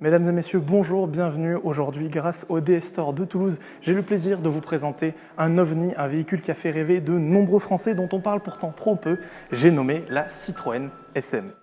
Mesdames et messieurs, bonjour, bienvenue. Aujourd'hui, grâce au DS Store de Toulouse, j'ai le plaisir de vous présenter un OVNI, un véhicule qui a fait rêver de nombreux Français dont on parle pourtant trop peu. J'ai nommé la Citroën SM.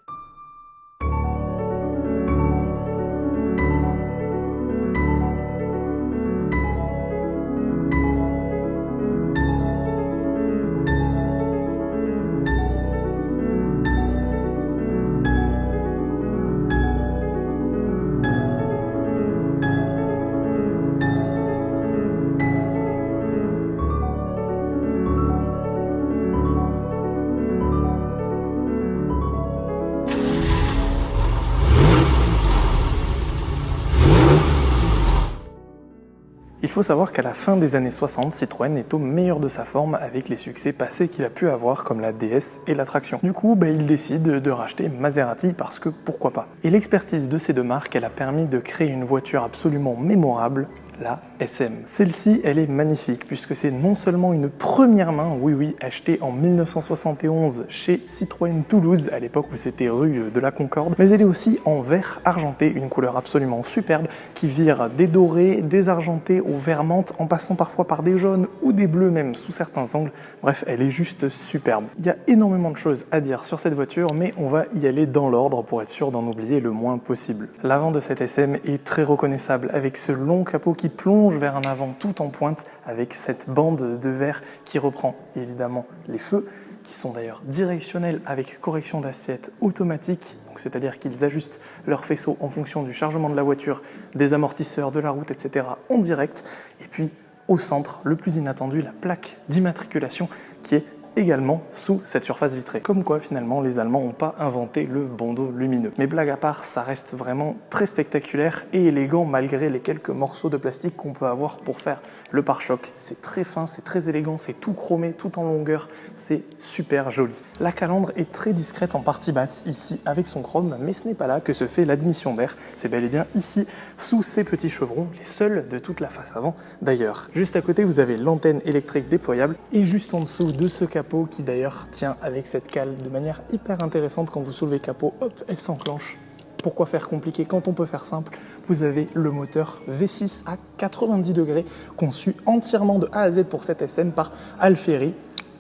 Il faut savoir qu'à la fin des années 60, Citroën est au meilleur de sa forme avec les succès passés qu'il a pu avoir comme la DS et la Traction. Du coup, il décide de racheter Maserati parce que pourquoi pas. Et l'expertise de ces deux marques, elle a permis de créer une voiture absolument mémorable, la SM. Celle-ci, elle est magnifique puisque c'est non seulement une première main, oui, achetée en 1971 chez Citroën Toulouse, à l'époque où c'était rue de la Concorde, mais elle est aussi en vert argenté, une couleur absolument superbe qui vire des dorés, des argentés au vert menthe, en passant parfois par des jaunes ou des bleus même sous certains angles. Bref, elle est juste superbe. Il y a énormément de choses à dire sur cette voiture, mais on va y aller dans l'ordre pour être sûr d'en oublier le moins possible. L'avant de cette SM est très reconnaissable avec ce long capot qui plonge vers un avant tout en pointe avec cette bande de verre qui reprend évidemment les feux, qui sont d'ailleurs directionnels avec correction d'assiette automatique, c'est-à-dire qu'ils ajustent leur faisceau en fonction du chargement de la voiture, des amortisseurs, de la route, etc. en direct. Et puis au centre, le plus inattendu, la plaque d'immatriculation qui est également sous cette surface vitrée. Comme quoi, finalement, les Allemands n'ont pas inventé le bandeau lumineux. Mais blague à part, ça reste vraiment très spectaculaire et élégant malgré les quelques morceaux de plastique qu'on peut avoir pour faire le pare-choc. C'est très fin, c'est très élégant, c'est tout chromé, tout en longueur, c'est super joli. La calandre est très discrète en partie basse, ici avec son chrome, mais ce n'est pas là que se fait l'admission d'air. C'est bel et bien ici, sous ces petits chevrons, les seuls de toute la face avant d'ailleurs. Juste à côté, vous avez l'antenne électrique déployable et juste en dessous de ce capot qui d'ailleurs tient avec cette cale de manière hyper intéressante. Quand vous soulevez le capot, hop, elle s'enclenche. Pourquoi faire compliqué quand on peut faire simple? Vous avez le moteur V6 à 90 degrés, conçu entièrement de A à Z pour cette SM par Alfieri,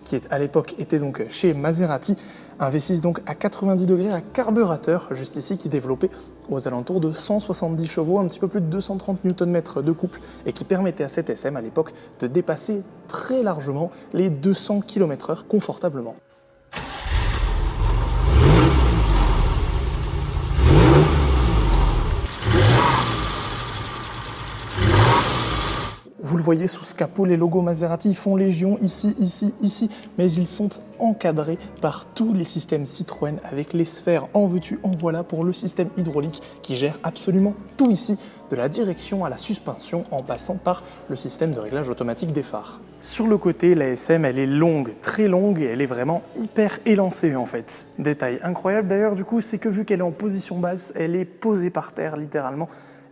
qui à l'époque était donc chez Maserati. Un V6 donc à 90 degrés à carburateur, juste ici, qui développait aux alentours de 170 chevaux, un petit peu plus de 230 Nm de couple, et qui permettait à cette SM à l'époque de dépasser très largement les 200 km/h confortablement. Vous le voyez sous ce capot, les logos Maserati font légion ici, ici, mais ils sont encadrés par tous les systèmes Citroën avec les sphères en veux-tu, en voilà pour le système hydraulique qui gère absolument tout ici, de la direction à la suspension en passant par le système de réglage automatique des phares. Sur le côté, la SM, elle est longue, très longue et elle est vraiment hyper élancée en fait. Détail incroyable d'ailleurs du coup, c'est que vu qu'elle est en position basse, elle est posée par terre littéralement.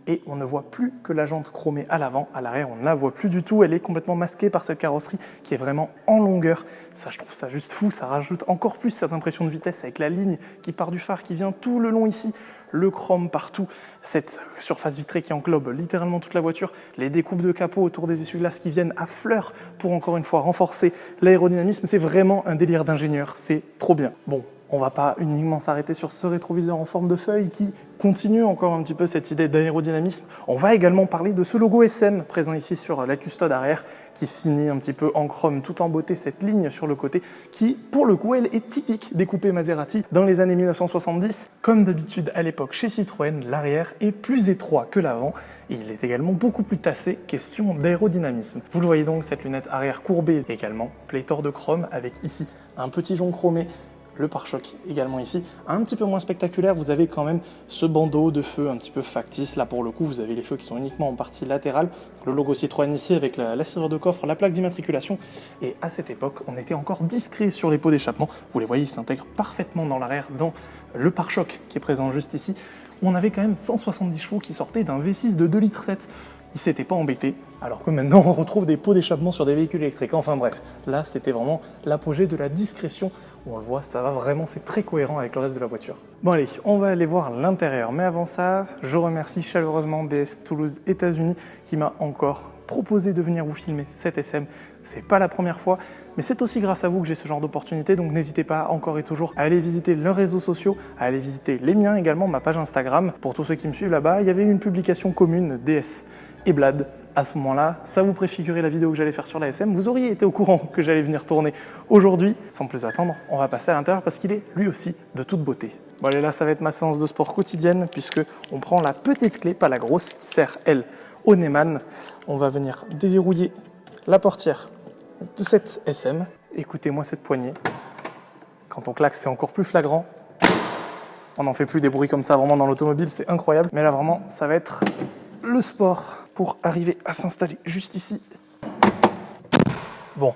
Et on ne voit plus que la jante chromée à l'avant, à l'arrière on ne la voit plus du tout, elle est complètement masquée par cette carrosserie qui est vraiment en longueur. Ça, je trouve ça juste fou, ça rajoute encore plus cette impression de vitesse avec la ligne qui part du phare, qui vient tout le long ici, le chrome partout, cette surface vitrée qui englobe littéralement toute la voiture, les découpes de capot autour des essuie-glaces qui viennent à fleur pour encore une fois renforcer l'aérodynamisme. C'est vraiment un délire d'ingénieur, c'est trop bien. Bon, on va pas uniquement s'arrêter sur ce rétroviseur en forme de feuille qui continue encore un petit peu cette idée d'aérodynamisme. On va également parler de ce logo SM présent ici sur la custode arrière qui finit un petit peu en chrome tout en beauté, cette ligne sur le côté qui, pour le coup, elle est typique des coupés Maserati dans les années 1970. Comme d'habitude à l'époque chez Citroën, l'arrière est plus étroit que l'avant et il est également beaucoup plus tassé, question d'aérodynamisme. Vous le voyez donc, cette lunette arrière courbée, également pléthore de chrome avec ici un petit jonc chromé, le pare-choc également ici, un petit peu moins spectaculaire, vous avez quand même ce bandeau de feu un petit peu factice, là pour le coup vous avez les feux qui sont uniquement en partie latérale, le logo Citroën ici avec la serrure de coffre, la plaque d'immatriculation, et à cette époque on était encore discret sur les pots d'échappement, vous les voyez, ils s'intègrent parfaitement dans l'arrière, dans le pare-choc qui est présent juste ici. On avait quand même 170 chevaux qui sortaient d'un V6 de 2,7 litres, il s'était pas embêté, alors que maintenant on retrouve des pots d'échappement sur des véhicules électriques. Enfin bref, là c'était vraiment l'apogée de la discrétion. On le voit, ça va vraiment, c'est très cohérent avec le reste de la voiture. Bon allez, on va aller voir l'intérieur. Mais avant ça, je remercie chaleureusement DS Toulouse États-Unis qui m'a encore proposé de venir vous filmer cette SM. C'est pas la première fois, mais c'est aussi grâce à vous que j'ai ce genre d'opportunité, donc n'hésitez pas encore et toujours à aller visiter leurs réseaux sociaux, à aller visiter les miens également, ma page Instagram. Pour tous ceux qui me suivent là-bas, il y avait une publication commune DS et Blad. À ce moment-là, ça vous préfigurait la vidéo que j'allais faire sur la SM, vous auriez été au courant que j'allais venir tourner aujourd'hui. Sans plus attendre, on va passer à l'intérieur parce qu'il est lui aussi de toute beauté. Bon allez, là ça va être ma séance de sport quotidienne puisque on prend la petite clé, pas la grosse, qui sert elle au Neumann. On va venir déverrouiller la portière de cette SM. Écoutez-moi cette poignée. Quand on claque, c'est encore plus flagrant. On n'en fait plus des bruits comme ça vraiment dans l'automobile, c'est incroyable. Mais là vraiment, ça va être le sport pour arriver à s'installer juste ici. Bon,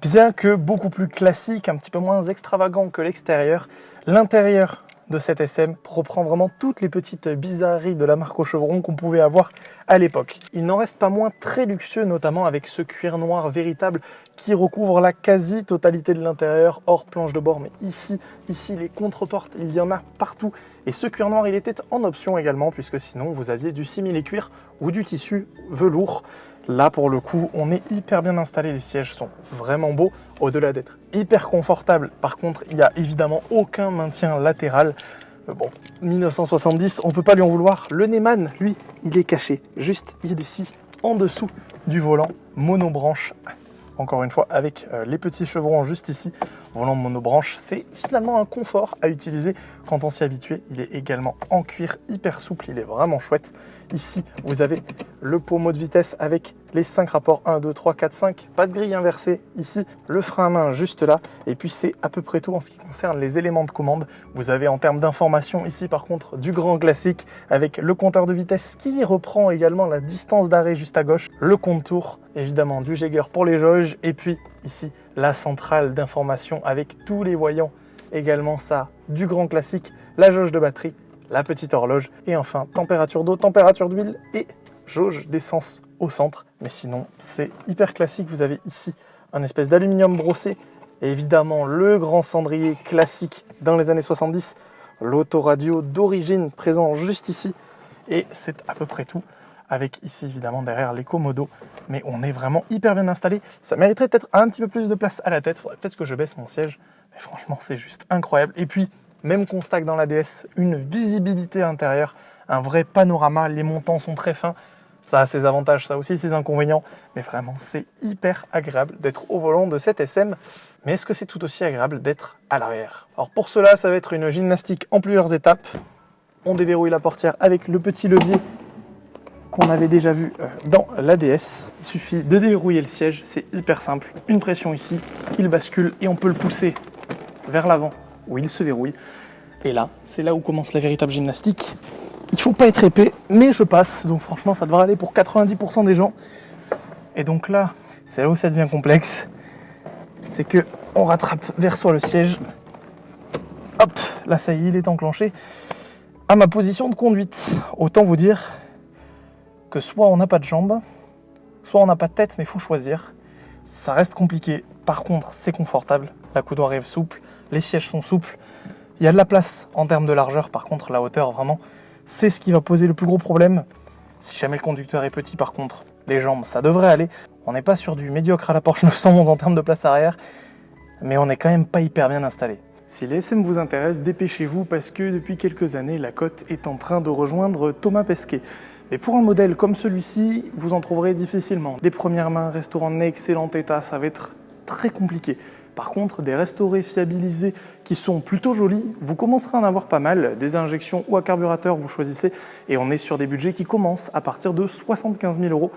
bien que beaucoup plus classique, un petit peu moins extravagant que l'extérieur, l'intérieur de cette SM reprend vraiment toutes les petites bizarreries de la marque au chevron qu'on pouvait avoir à l'époque. Il n'en reste pas moins très luxueux, notamment avec ce cuir noir véritable qui recouvre la quasi-totalité de l'intérieur, hors planche de bord. Mais ici, les contreportes, il y en a partout. Et ce cuir noir, il était en option également, puisque sinon, vous aviez du simili-cuir ou du tissu velours. Là, pour le coup, on est hyper bien installé. Les sièges sont vraiment beaux, au-delà d'être hyper confortables. Par contre, il n'y a évidemment aucun maintien latéral. Bon, 1970, on ne peut pas lui en vouloir. Le Neumann, lui, il est caché, juste ici, en dessous du volant monobranche. Encore une fois, avec les petits chevrons juste ici, volant monobranche, c'est finalement un confort à utiliser quand on s'y habitue. Il est également en cuir, hyper souple, il est vraiment chouette. Ici, vous avez le pommeau de vitesse avec les 5 rapports 1, 2, 3, 4, 5. Pas de grille inversée. Ici, le frein à main juste là. Et puis, c'est à peu près tout en ce qui concerne les éléments de commande. Vous avez en termes d'information ici, par contre, du grand classique avec le compteur de vitesse qui reprend également la distance d'arrêt juste à gauche. Le compte-tour, évidemment, du Jaeger pour les jauges. Et puis, ici, la centrale d'information avec tous les voyants. Également, ça, du grand classique, la jauge de batterie, la petite horloge et enfin température d'eau, température d'huile et jauge d'essence au centre. Mais sinon, c'est hyper classique. Vous avez ici un espèce d'aluminium brossé et évidemment le grand cendrier classique dans les années 70, l'autoradio d'origine présent juste ici et c'est à peu près tout. Avec ici évidemment derrière l'écomodo, mais on est vraiment hyper bien installé. Ça mériterait peut-être un petit peu plus de place à la tête. Faudrait peut-être que je baisse mon siège, mais franchement c'est juste incroyable. Et puis même constat que dans la DS, une visibilité intérieure, un vrai panorama, les montants sont très fins. Ça a ses avantages, ça a aussi ses inconvénients, mais vraiment c'est hyper agréable d'être au volant de cette SM. Mais est-ce que c'est tout aussi agréable d'être à l'arrière? Alors pour cela, ça va être une gymnastique en plusieurs étapes. On déverrouille la portière avec le petit levier qu'on avait déjà vu dans la DS. Il suffit de déverrouiller le siège, c'est hyper simple. Une pression ici, il bascule et on peut le pousser vers l'avant où il se verrouille. Et là, c'est là où commence la véritable gymnastique. Il faut pas être épais, mais je passe. Donc franchement, ça devrait aller pour 90% des gens. Et donc là, c'est là où ça devient complexe. C'est que on rattrape vers soi le siège. Hop, là ça y est, il est enclenché. À ma position de conduite, autant vous dire que soit on n'a pas de jambes, soit on n'a pas de tête, mais il faut choisir. Ça reste compliqué. Par contre, c'est confortable. La coudoir est souple, les sièges sont souples. Il y a de la place en termes de largeur. Par contre, la hauteur, vraiment, c'est ce qui va poser le plus gros problème. Si jamais le conducteur est petit, par contre, les jambes, ça devrait aller. On n'est pas sur du médiocre à la Porsche 911 en termes de place arrière, mais on n'est quand même pas hyper bien installé. Si les SM vous intéressent, dépêchez-vous parce que depuis quelques années, la cote est en train de rejoindre Thomas Pesquet. Et pour un modèle comme celui-ci, vous en trouverez difficilement. Des premières mains, restaurants en excellent état, ça va être très compliqué. Par contre, des restaurés fiabilisés qui sont plutôt jolis, vous commencerez à en avoir pas mal. Des injections ou à carburateur, vous choisissez. Et on est sur des budgets qui commencent à partir de 75 000 €.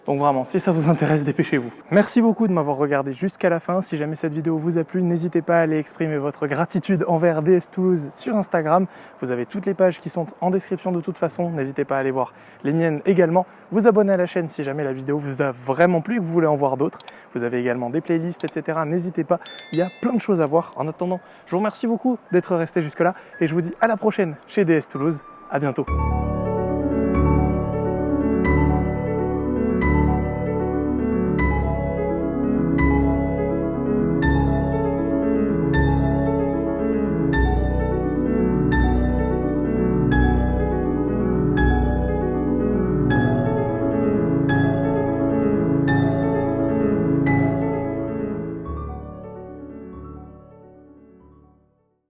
Donc vraiment, si ça vous intéresse, dépêchez-vous. Merci beaucoup de m'avoir regardé jusqu'à la fin. Si jamais cette vidéo vous a plu, n'hésitez pas à aller exprimer votre gratitude envers DS Toulouse sur Instagram. Vous avez toutes les pages qui sont en description de toute façon. N'hésitez pas à aller voir les miennes également. Vous abonner à la chaîne si jamais la vidéo vous a vraiment plu et que vous voulez en voir d'autres. Vous avez également des playlists, etc. N'hésitez pas, il y a plein de choses à voir. En attendant, je vous remercie beaucoup d'être resté jusque-là et je vous dis à la prochaine chez DS Toulouse. À bientôt.